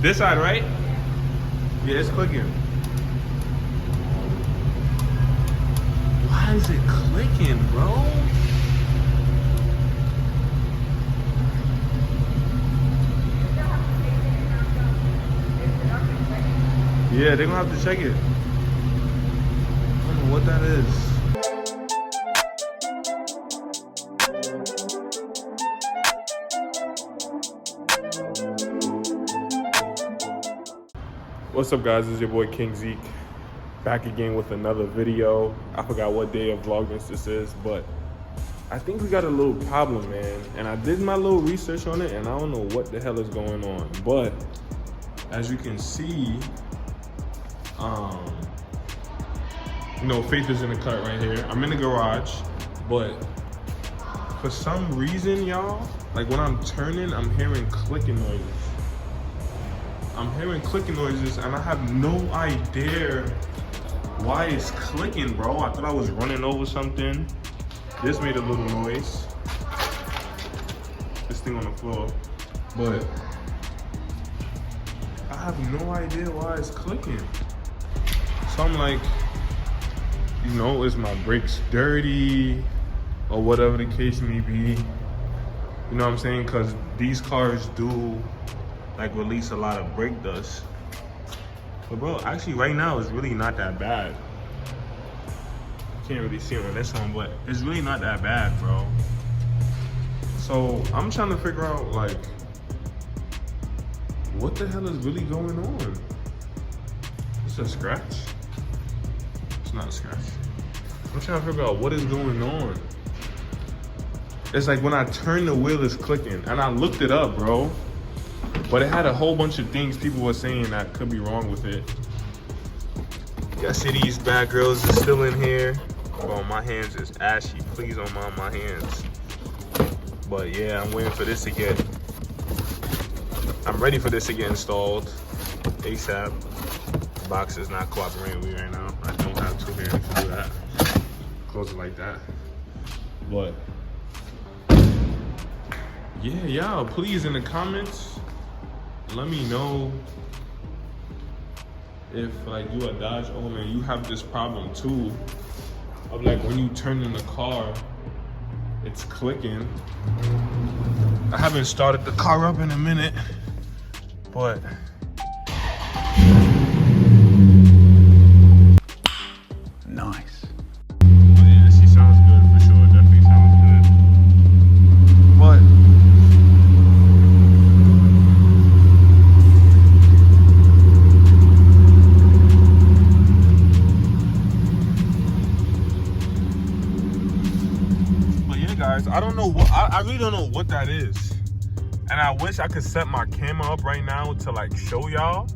This side, right? Yeah, it's clicking. Why is it clicking, bro? Yeah, they're gonna have to check it. I don't know what that is. What's up, guys? It's your boy King Zeke, back again with another video. I forgot what day of Vlogmas this is, but I think we got a little problem, man. And I did my little research on it, and I don't know what the hell is going on. But as you can see, you know, Faith is in the cut right here. I'm in the garage, but for some reason, y'all, like when I'm turning, I'm hearing clicking noises. I'm hearing clicking noises, and I have no idea why it's clicking, bro. I thought I was running over something. This made a little noise. This thing on the floor. But I have no idea why it's clicking. So I'm like, you know, is my brakes dirty or whatever the case may be? You know what I'm saying? Because these cars do like release a lot of brake dust. But bro, actually right now it's really not that bad. Can't really see it on this one, but it's really not that bad, bro. So I'm trying to figure out, like, what the hell is really going on? It's a scratch? It's not a scratch. I'm trying to figure out what is going on. It's like when I turn the wheel, it's clicking. And I looked it up, bro. But it had a whole bunch of things people were saying that could be wrong with it. Y'all see these bad girls are still in here. Bro, my hands is ashy. Please don't mind my hands. But yeah, I'm waiting for this to get... I'm ready for this to get installed ASAP. The box is not cooperating with me right now. I don't have two hands to do that. Close it like that. But yeah, y'all, please in the comments, let me know if like you a Dodge owner and you have this problem too, of like when you turn in the car, it's clicking. I haven't started the car up in a minute, but nice. Yeah, she sounds good for sure. Definitely sounds good. But guys, I don't know what I really don't know what that is, and I wish I could set my camera up right now to like show y'all.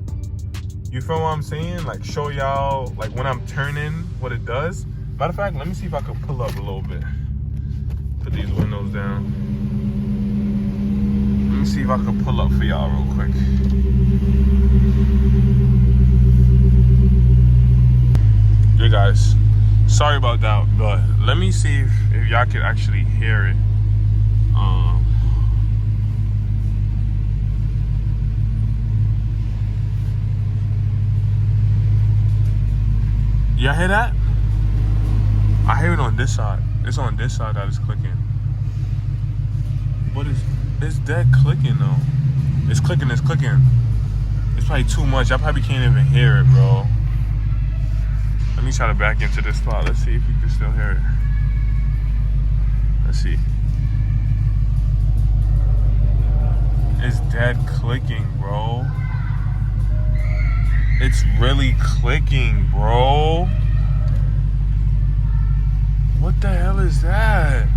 You feel what I'm saying? Like show y'all like when I'm turning what it does. Matter of fact, let me see if I can pull up a little bit. Put these windows down. Let me see if I can pull up for y'all real quick. Yeah, guys. Sorry about that, but let me see if y'all can actually hear it. Y'all hear that? I hear it on this side. It's on this side that it's clicking. But it's dead clicking though. It's clicking, it's clicking. It's probably too much. I probably can't even hear it, bro. Let me try to back into this spot. Let's see if you can still hear it. Let's see. It's dead clicking, bro. It's really clicking, bro. What the hell is that?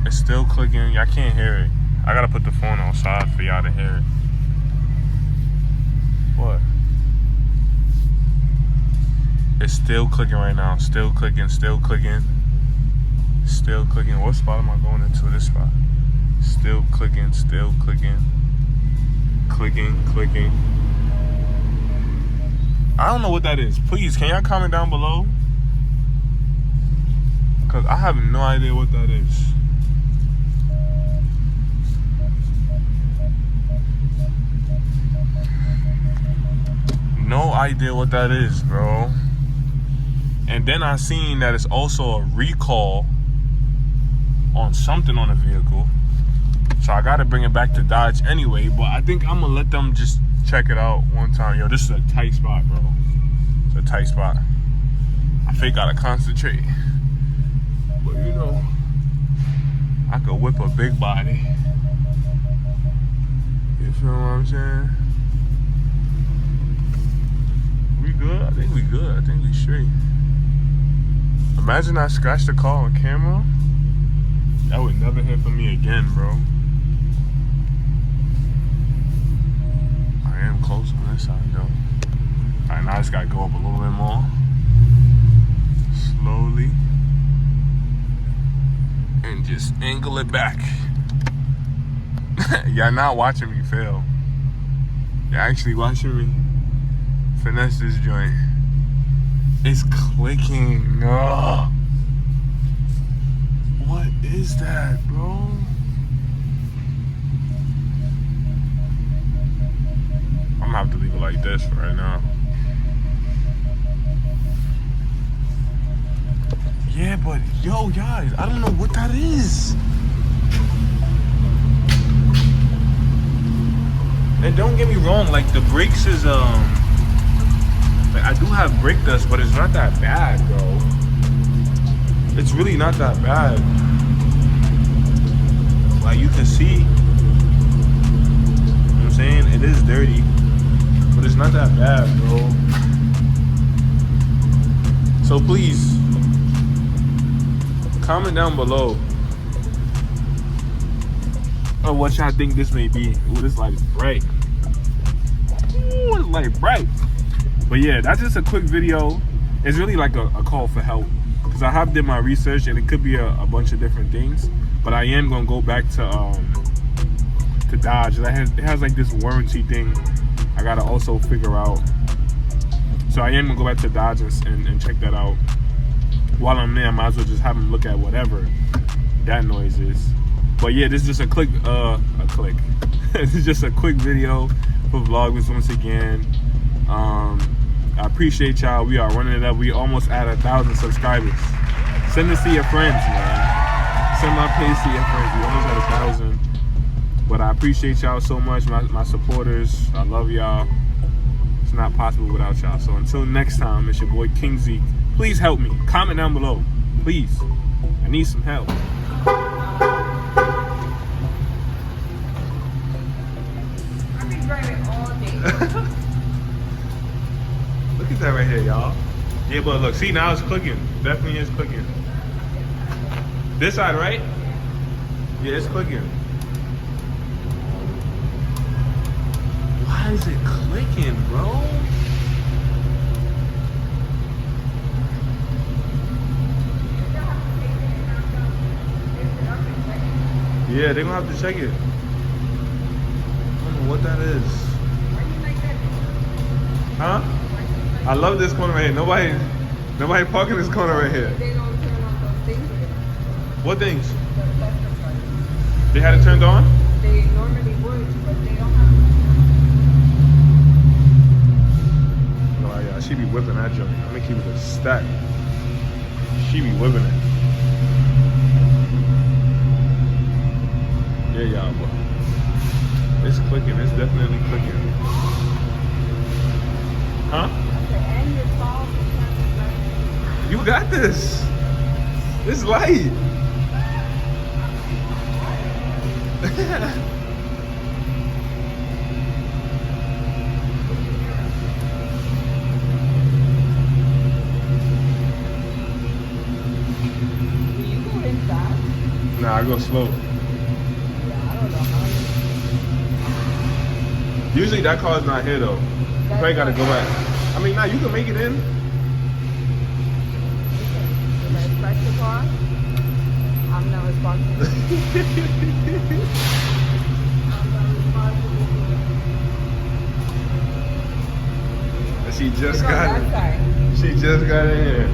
It's still clicking. I can't hear it. I gotta put the phone outside for y'all to hear it. What? It's still clicking right now. Still clicking, still clicking. Still clicking. What spot am I going into? This spot. Still clicking, still clicking. Clicking, clicking. I don't know what that is. Please, can y'all comment down below? Because I have no idea what that is. idea what that is, bro. And then I seen that it's also a recall on something on the vehicle. So I gotta bring it back to Dodge anyway. But I think I'm gonna let them just check it out one time. Yo, this is a tight spot, bro. It's a tight spot. I fake gotta concentrate. But you know, I could whip a big body. You feel what I'm saying? We good? I think we good. I think we straight. Imagine I scratched the car on camera. That would never hear from me again, bro. I am close on this side, though. Alright, now I just gotta go up a little bit more. Slowly. And just angle it back. Y'all not watching me fail. You're actually watching me finesse this joint. It's clicking. Ugh. What is that, bro? I'm gonna have to leave it like this for right now. Yeah, but yo, guys, I don't know what that is. And don't get me wrong, like the brakes is like I do have brake dust, but it's not that bad, bro. It's really not that bad. Like you can see, you know what I'm saying? It is dirty, but it's not that bad, bro. So please, comment down below of what y'all think this may be. Ooh, this light is bright. Ooh, this light bright. But yeah, that's just a quick video. It's really like a call for help. Because I have did my research and it could be a bunch of different things. But I am going to go back to Dodge. It has like this warranty thing I got to also figure out. So I am going to go back to Dodge and check that out. While I'm there, I might as well just have them look at whatever that noise is. But yeah, this is just a click. This is just a quick video for Vlogmas once again. I appreciate y'all. We are running it up. We almost at 1,000 subscribers. Send this to your friends, man. Send my page to your friends. We almost at 1,000. But I appreciate y'all so much, my supporters. I love y'all. It's not possible without y'all. So until next time, it's your boy King Zeke. Please help me. Comment down below. Please. I need some help. I've been driving all day. Look at that right here, y'all. Yeah, but look, see, now it's clicking. Definitely is clicking. This side, right? Yeah, it's clicking. Why is it clicking, bro? Yeah, they're gonna have to check it. I don't know what that is. Why do you like that? Huh? I love this corner right here. Nobody parking this corner right here. They don't turn on those things again. What things? The electric lights. They had it turned on? They normally would, but they don't have Oh yeah, she be whipping that joint. I'm gonna keep it a stack. She be whipping it. Yeah, y'all, but it's clicking. It's definitely clicking. Huh? and your phone. You got this. It's light. Do you go in fast? Nah, I go slow. Yeah, I don't know how you. Usually that car's not here though. You probably gotta go back. I mean, nah, you can make it in. If I scratch the car, I'm not responsible. She just Look on got that it. side. She just got in here.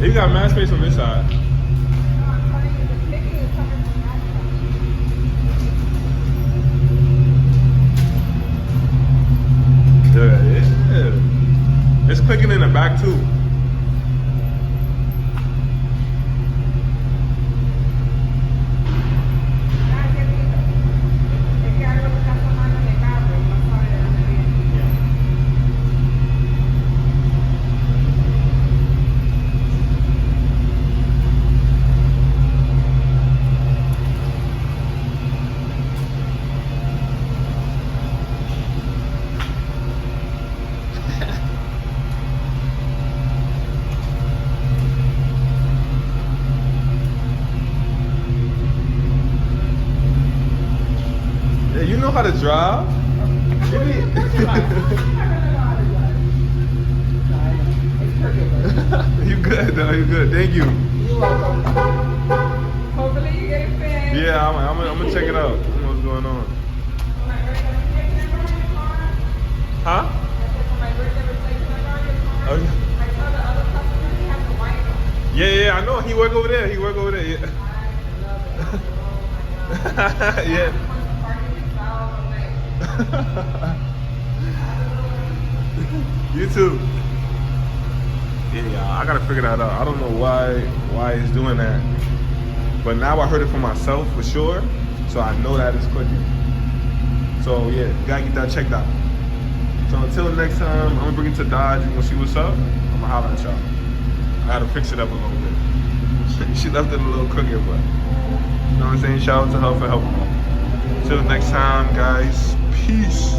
You got mad space on this side. No, I'm telling you, the clicking is coming from that side. know how to drive? Give me. You good though, you good. Thank you. You're welcome. Hopefully you get it fixed. Yeah, I'm gonna check it out. See what's going on. Huh? Oh, yeah. Yeah, I know. He work over there. Yeah. Yeah. You too. Yeah, I gotta figure that out. I don't know why he's doing that. But now I heard it for myself for sure. So I know that it's clicking. So yeah, you gotta get that checked out. So until next time, I'm gonna bring it to Dodge and we'll see what's up. I'm gonna holler at y'all. I gotta fix it up a little bit. She left it a little crooked, but you know what I'm saying? Shout out to her for helping me. Until next time, guys. Peace.